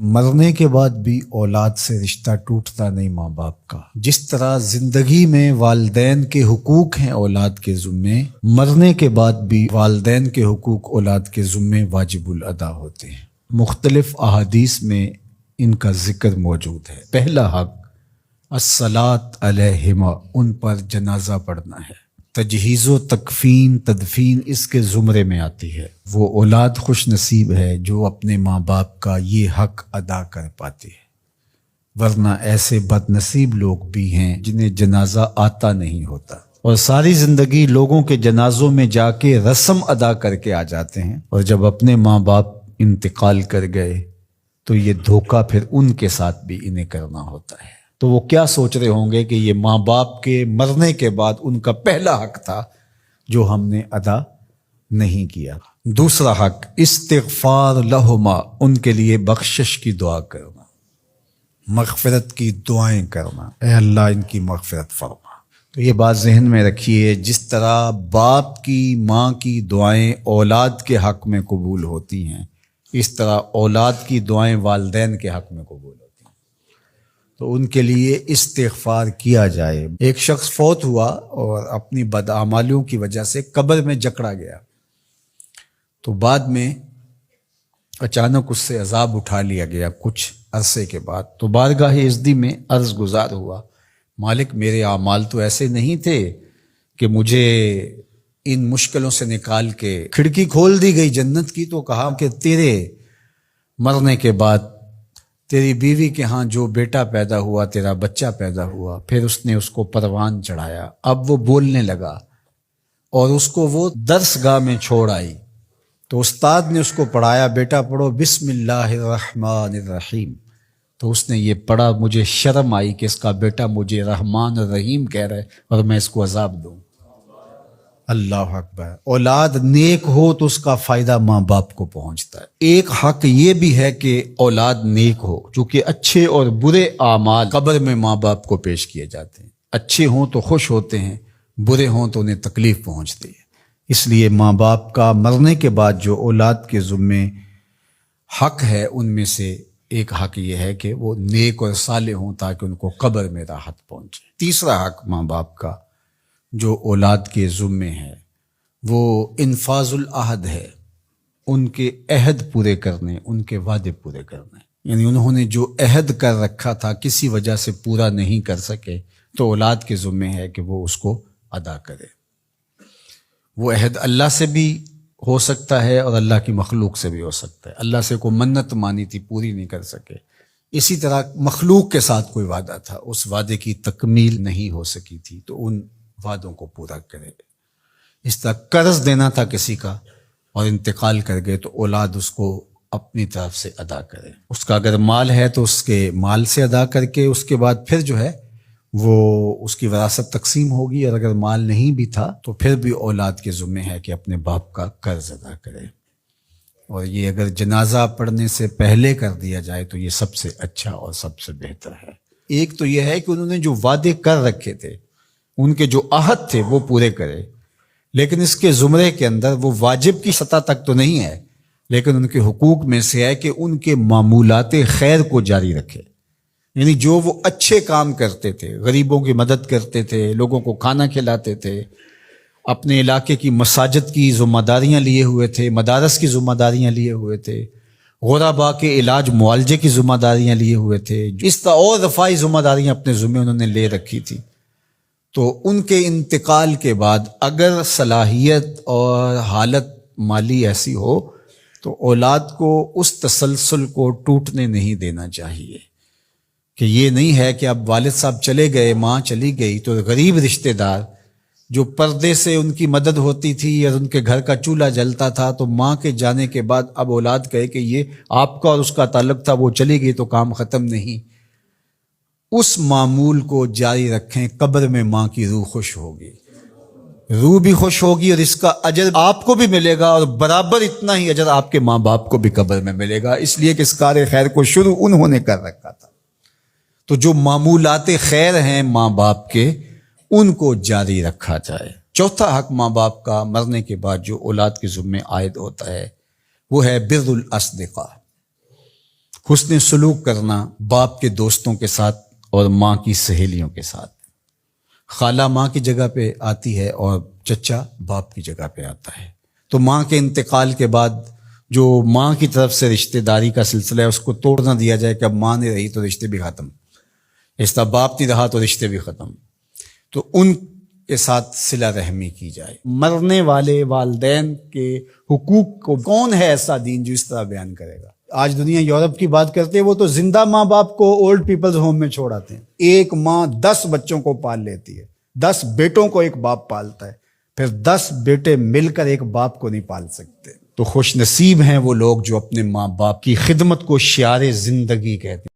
مرنے کے بعد بھی اولاد سے رشتہ ٹوٹتا نہیں ماں باپ کا۔ جس طرح زندگی میں والدین کے حقوق ہیں اولاد کے ذمے، مرنے کے بعد بھی والدین کے حقوق اولاد کے ذمے واجب الادا ہوتے ہیں۔ مختلف احادیث میں ان کا ذکر موجود ہے۔ پہلا حق الصلاۃ علیہما، ان پر جنازہ پڑھنا ہے۔ تجہیز و تکفین تدفین اس کے زمرے میں آتی ہے۔ وہ اولاد خوش نصیب ہے جو اپنے ماں باپ کا یہ حق ادا کر پاتی ہے، ورنہ ایسے بد نصیب لوگ بھی ہیں جنہیں جنازہ آتا نہیں ہوتا اور ساری زندگی لوگوں کے جنازوں میں جا کے رسم ادا کر کے آ جاتے ہیں، اور جب اپنے ماں باپ انتقال کر گئے تو یہ دھوکہ پھر ان کے ساتھ بھی انہیں کرنا ہوتا ہے۔ تو وہ کیا سوچ رہے ہوں گے کہ یہ ماں باپ کے مرنے کے بعد ان کا پہلا حق تھا جو ہم نے ادا نہیں کیا۔ دوسرا حق استغفار لہما، ان کے لیے بخشش کی دعا کرنا، مغفرت کی دعائیں کرنا، اے اللہ ان کی مغفرت فرما۔ تو یہ بات ذہن میں رکھیے، جس طرح باپ کی ماں کی دعائیں اولاد کے حق میں قبول ہوتی ہیں، اس طرح اولاد کی دعائیں والدین کے حق میں قبول ہوتی ہیں۔ تو ان کے لیے استغفار کیا جائے۔ ایک شخص فوت ہوا اور اپنی بدعمالیوں کی وجہ سے قبر میں جکڑا گیا، تو بعد میں اچانک اس سے عذاب اٹھا لیا گیا کچھ عرصے کے بعد۔ تو بارگاہ عزدی میں عرض گزار ہوا، مالک میرے اعمال تو ایسے نہیں تھے کہ مجھے ان مشکلوں سے نکال کے کھڑکی کھول دی گئی جنت کی، تو کہا کہ تیرے مرنے کے بعد تیری بیوی کے ہاں جو بیٹا پیدا ہوا، تیرا بچہ پیدا ہوا، پھر اس نے اس کو پروان چڑھایا، اب وہ بولنے لگا اور اس کو وہ درس گاہ میں چھوڑ آئی، تو استاد نے اس کو پڑھایا، بیٹا پڑھو بسم اللہ الرحمن الرحیم، تو اس نے یہ پڑھا، مجھے شرم آئی کہ اس کا بیٹا مجھے رحمان الرحیم کہہ رہا ہے اور میں اس کو عذاب دوں۔ اللہ اکبر۔ اولاد نیک ہو تو اس کا فائدہ ماں باپ کو پہنچتا ہے۔ ایک حق یہ بھی ہے کہ اولاد نیک ہو، چونکہ اچھے اور برے اعمال قبر میں ماں باپ کو پیش کیے جاتے ہیں۔ اچھے ہوں تو خوش ہوتے ہیں، برے ہوں تو انہیں تکلیف پہنچتی ہے۔ اس لیے ماں باپ کا مرنے کے بعد جو اولاد کے ذمے حق ہے، ان میں سے ایک حق یہ ہے کہ وہ نیک اور صالح ہوں تاکہ ان کو قبر میں راحت پہنچے۔ تیسرا حق ماں باپ کا جو اولاد کے ذمے ہے وہ انفاذ العہد ہے، ان کے عہد پورے کرنے، ان کے وعدے پورے کرنے۔ یعنی انہوں نے جو عہد کر رکھا تھا کسی وجہ سے پورا نہیں کر سکے تو اولاد کے ذمے ہے کہ وہ اس کو ادا کرے۔ وہ عہد اللہ سے بھی ہو سکتا ہے اور اللہ کی مخلوق سے بھی ہو سکتا ہے۔ اللہ سے کوئی منت مانی تھی، پوری نہیں کر سکے، اسی طرح مخلوق کے ساتھ کوئی وعدہ تھا، اس وعدے کی تکمیل نہیں ہو سکی تھی تو ان وعدوں کو پورا کرے۔ اس طرح قرض دینا تھا کسی کا اور انتقال کر گئے تو اولاد اس کو اپنی طرف سے ادا کرے۔ اس کا اگر مال ہے تو اس کے مال سے ادا کر کے اس کے بعد پھر جو ہے وہ اس کی وراثت تقسیم ہوگی، اور اگر مال نہیں بھی تھا تو پھر بھی اولاد کے ذمہ ہے کہ اپنے باپ کا قرض ادا کرے، اور یہ اگر جنازہ پڑھنے سے پہلے کر دیا جائے تو یہ سب سے اچھا اور سب سے بہتر ہے۔ ایک تو یہ ہے کہ انہوں نے جو وعدے کر رکھے تھے، ان کے جو عہد تھے وہ پورے کرے، لیکن اس کے زمرے کے اندر وہ واجب کی سطح تک تو نہیں ہے، لیکن ان کے حقوق میں سے ہے کہ ان کے معمولات خیر کو جاری رکھے۔ یعنی جو وہ اچھے کام کرتے تھے، غریبوں کی مدد کرتے تھے، لوگوں کو کھانا کھلاتے تھے، اپنے علاقے کی مساجد کی ذمہ داریاں لیے ہوئے تھے، مدارس کی ذمہ داریاں لیے ہوئے تھے، غرباء کے علاج معالجے کی ذمہ داریاں لیے ہوئے تھے، اس طرح اور رفاعی ذمہ داریاں اپنے ذمہ انہوں نے لے رکھی تھی، تو ان کے انتقال کے بعد اگر صلاحیت اور حالت مالی ایسی ہو تو اولاد کو اس تسلسل کو ٹوٹنے نہیں دینا چاہیے، کہ یہ نہیں ہے کہ اب والد صاحب چلے گئے، ماں چلی گئی تو غریب رشتہ دار جو پردے سے ان کی مدد ہوتی تھی اور ان کے گھر کا چولہا جلتا تھا، تو ماں کے جانے کے بعد اب اولاد کہے کہ یہ آپ کا اور اس کا تعلق تھا، وہ چلی گئی تو کام ختم نہیں۔ اس معمول کو جاری رکھیں، قبر میں ماں کی روح خوش ہوگی، روح بھی خوش ہوگی، اور اس کا اجر آپ کو بھی ملے گا، اور برابر اتنا ہی اجر آپ کے ماں باپ کو بھی قبر میں ملے گا، اس لیے کہ اس کار خیر کو شروع انہوں نے کر رکھا تھا۔ تو جو معمولات خیر ہیں ماں باپ کے، ان کو جاری رکھا جائے۔ چوتھا حق ماں باپ کا مرنے کے بعد جو اولاد کے ذمے عائد ہوتا ہے وہ ہے بر الاصدقاء، حسن سلوک کرنا باپ کے دوستوں کے ساتھ اور ماں کی سہیلیوں کے ساتھ. خالہ ماں کی جگہ پہ آتی ہے اور چچا باپ کی جگہ پہ آتا ہے. تو ماں کے انتقال کے بعد جو ماں کی طرف سے رشتہ داری کا سلسلہ ہے اس کو توڑ نہ دیا جائے کہ اب ماں نہیں رہی تو رشتے بھی ختم، اس طرح باپ نہیں رہا تو رشتے بھی ختم. تو ان کے ساتھ صلہ رحمی کی جائے. مرنے والے والدین کے حقوق کو کون ہے ایسا دین جو اس طرح بیان کرے گا؟ آج دنیا یورپ کی بات کرتے ہیں، وہ تو زندہ ماں باپ کو اولڈ پیپلز ہوم میں چھوڑ آتے ہیں. ایک ماں 10 بچوں کو پال لیتی ہے، 10 بیٹوں کو ایک باپ پالتا ہے، پھر 10 بیٹے مل کر ایک باپ کو نہیں پال سکتے. تو خوش نصیب ہیں وہ لوگ جو اپنے ماں باپ کی خدمت کو شعار زندگی کہتے ہیں.